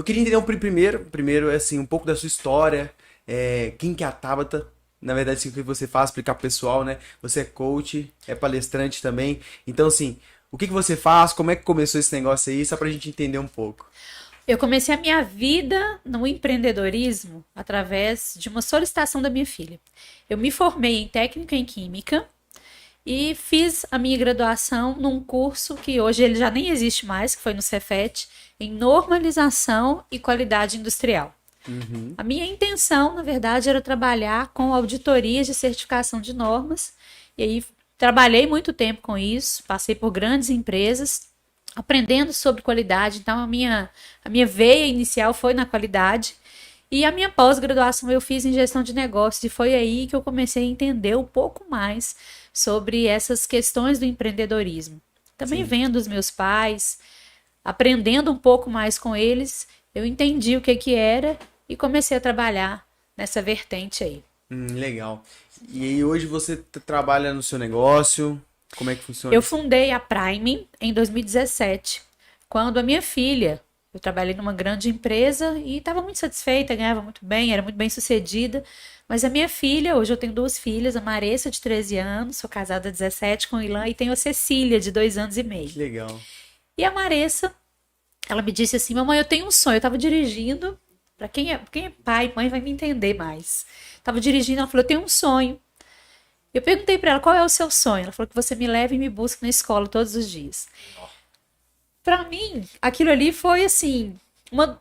Eu queria entender primeiro assim, um pouco da sua história, quem que é a Tabata, na verdade, assim, o que você faz, explicar pro pessoal, né? Você é coach, é palestrante também, então assim, o que que você faz, como é que começou esse negócio aí, só pra gente entender um pouco. Eu comecei a minha vida no empreendedorismo através de uma solicitação da minha filha. Eu me formei em técnica em química e fiz a minha graduação num curso que hoje ele já nem existe mais, que foi no Cefet, em normalização e qualidade industrial. Uhum. A minha intenção, na verdade, era trabalhar com auditorias de certificação de normas. E aí trabalhei muito tempo com isso, passei por grandes empresas, aprendendo sobre qualidade. Então, a minha veia inicial foi na qualidade. E a minha pós-graduação eu fiz em gestão de negócios. E foi aí que eu comecei a entender um pouco mais sobre essas questões do empreendedorismo. Também Sim. vendo os meus pais, aprendendo um pouco mais com eles, eu entendi o que que era e comecei a trabalhar nessa vertente aí. Legal. E aí hoje você trabalha no seu negócio, como é que funciona Eu isso? fundei a Prime em 2017, quando a minha filha, eu trabalhei numa grande empresa e estava muito satisfeita, ganhava muito bem, era muito bem sucedida, mas a minha filha, hoje eu tenho duas filhas, a Maressa de 13 anos, sou casada há 17 com o Ilan, e tenho a Cecília de 2 anos e meio. Que legal. E a Maressa, ela me disse assim: mamãe, eu tenho um sonho. Eu tava dirigindo. Pra quem é pai e mãe vai me entender mais. Tava dirigindo, ela falou: eu tenho um sonho. Eu perguntei pra ela: qual é o seu sonho? Ela falou: que você me leve e me busque na escola todos os dias. Pra mim, aquilo ali foi assim. Uma...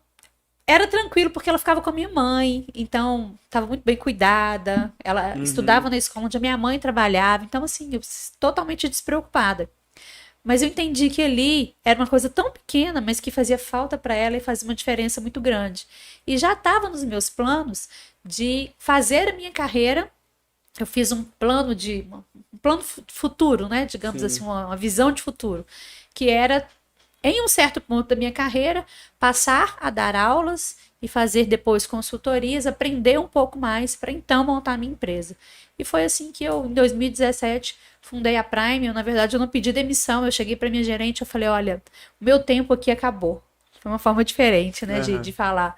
Era tranquilo porque ela ficava com a minha mãe, então estava muito bem cuidada. Ela Uhum. estudava na escola onde a minha mãe trabalhava, então assim, eu totalmente despreocupada. Mas eu entendi que ali era uma coisa tão pequena, mas que fazia falta para ela e fazia uma diferença muito grande. E já estava nos meus planos de fazer a minha carreira. Eu fiz um plano futuro, né? Digamos assim, Sim. uma visão de futuro, que era em um certo ponto da minha carreira, passar a dar aulas e fazer depois consultorias, aprender um pouco mais para então montar a minha empresa. E foi assim que eu, em 2017, fundei a Prime. Eu, na verdade, eu não pedi demissão. Eu cheguei para minha gerente, eu falei: olha, o meu tempo aqui acabou. Foi uma forma diferente, né, de Aham. falar.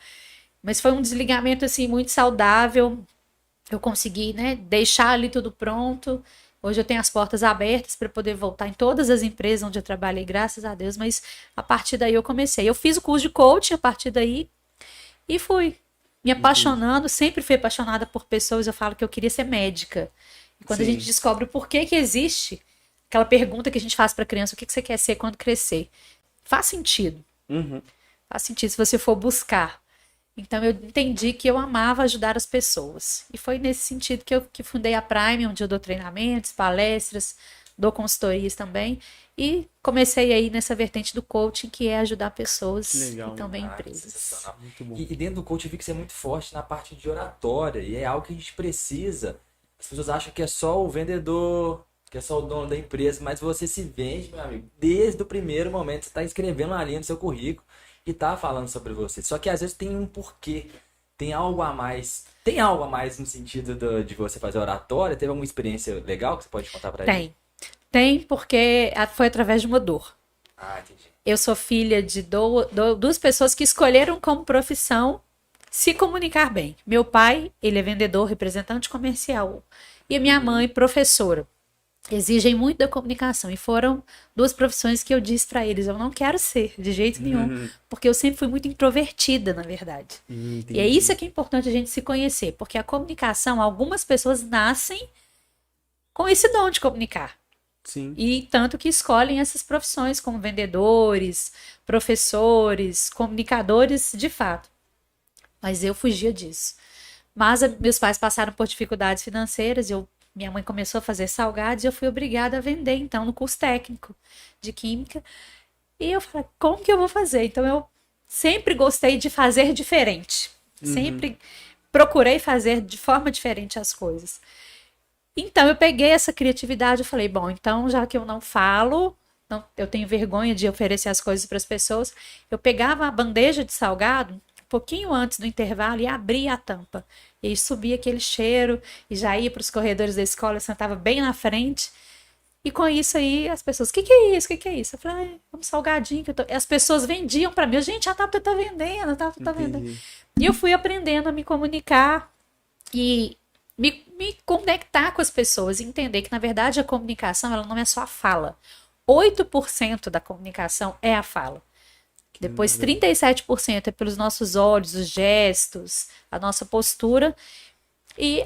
Mas foi um desligamento assim muito saudável. Eu consegui, né, deixar ali tudo pronto. Hoje eu tenho as portas abertas para poder voltar em todas as empresas onde eu trabalhei, graças a Deus, mas a partir daí eu comecei. Eu fiz o curso de coaching a partir daí e fui me Entendi. apaixonando, sempre fui apaixonada por pessoas. Eu falo que eu queria ser médica. E quando a gente Sim. descobre o porquê que existe, aquela pergunta que a gente faz para a criança: o que você quer ser quando crescer? Faz sentido. Uhum. Faz sentido se você for buscar. Então eu entendi que eu amava ajudar as pessoas. E foi nesse sentido que eu que fundei a Prime, onde eu dou treinamentos, palestras, dou consultorias também. E comecei aí nessa vertente do coaching, que é ajudar Que pessoas e legal, mano. também Que empresas. sensacional. Muito bom. E dentro do coach eu vi que você é muito forte na parte de oratória, e é algo que a gente precisa. As pessoas acham que é só o vendedor, que é só o dono da empresa, mas você se vende, meu amigo, desde o primeiro momento. Você está escrevendo uma linha no seu currículo e tá falando sobre você. Só que às vezes tem um porquê, tem algo a mais. Tem algo a mais no sentido de você fazer oratória? Teve alguma experiência legal que você pode contar pra gente? Tem. Tem porque foi através de uma dor. Ah, entendi. Eu sou filha de duas pessoas que escolheram como profissão se comunicar bem. Meu pai, ele é vendedor, representante comercial. E a minha Uhum. mãe, professora. Exigem muito da comunicação. E foram duas profissões que eu disse para eles: eu não quero ser, de jeito nenhum. Uhum. Porque eu sempre fui muito introvertida, na verdade. E é isso Entendi. que é importante a gente se conhecer. Porque a comunicação, algumas pessoas nascem com esse dom de comunicar. Sim. E tanto que escolhem essas profissões como vendedores, professores, comunicadores, de fato. Mas eu fugia disso. Mas meus pais passaram por dificuldades financeiras, minha mãe começou a fazer salgados e eu fui obrigada a vender, então, no curso técnico de química. E eu falei: como que eu vou fazer? Então, eu sempre gostei de fazer diferente. Uhum. Sempre procurei fazer de forma diferente as coisas. Então eu peguei essa criatividade e falei: bom, então já que eu não falo, não, eu tenho vergonha de oferecer as coisas para as pessoas, eu pegava a bandeja de salgado um pouquinho antes do intervalo e abria a tampa. E aí subia aquele cheiro e já ia para os corredores da escola, eu sentava bem na frente E com isso aí, as pessoas, o que que é isso? O que que é isso? Eu falei, ah, é um salgadinho que eu tô... E as pessoas vendiam pra mim, gente, a Tabata tá vendendo, a Tabata tá vendendo. Entendi. E eu fui aprendendo a me comunicar e me conectar com as pessoas, entender que, na verdade, a comunicação, ela não é só a fala. 8% da comunicação é a fala. Depois, 37% é pelos nossos olhos, os gestos, a nossa postura. E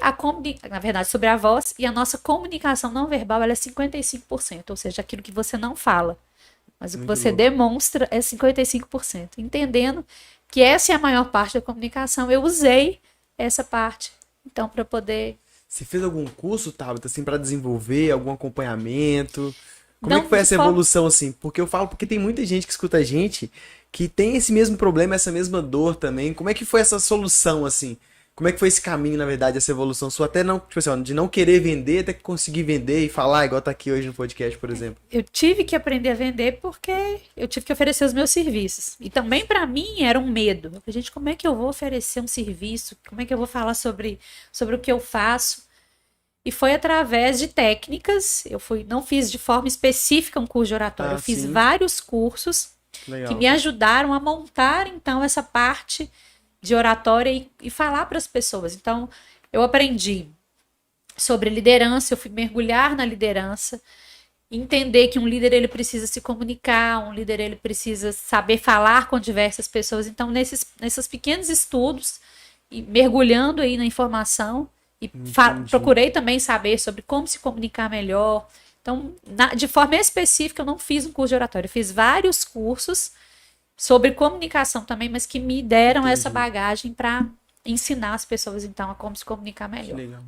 na verdade, sobre a voz, e a nossa comunicação não verbal, ela é 55%, ou seja, aquilo que você não fala. Mas o que Muito você louco. demonstra é 55%. Entendendo que essa é a maior parte da comunicação, eu usei essa parte, então, para poder... Você fez algum curso, Tabata, assim, pra desenvolver, algum acompanhamento? Como é Não, que foi essa só- evolução, assim? Porque eu falo, porque tem muita gente que escuta a gente que tem esse mesmo problema, essa mesma dor também. Como é que foi essa solução, assim? Como é que foi esse caminho, na verdade, essa evolução sua? Até não, tipo assim, ó, de não querer vender, até que conseguir vender e falar, igual tá aqui hoje no podcast, por exemplo. Eu tive que aprender a vender porque eu tive que oferecer os meus serviços. E também para mim era um medo. Eu falei, gente, como é que eu vou oferecer um serviço? Como é que eu vou falar sobre o que eu faço? E foi através de técnicas. Não fiz de forma específica um curso de oratória. Ah, Eu fiz sim. vários cursos que Legal. me ajudaram a montar, então, essa parte de oratória e falar para as pessoas. Então, eu aprendi sobre liderança, eu fui mergulhar na liderança, entender que um líder ele precisa se comunicar, um líder ele precisa saber falar com diversas pessoas. Então, nesses pequenos estudos, e mergulhando aí na informação, e Entendi. procurei também saber sobre como se comunicar melhor. Então, de forma específica, eu não fiz um curso de oratória, eu fiz vários cursos sobre comunicação também, mas que me deram essa Entendi. bagagem para ensinar as pessoas, então, a como se comunicar Que melhor. legal.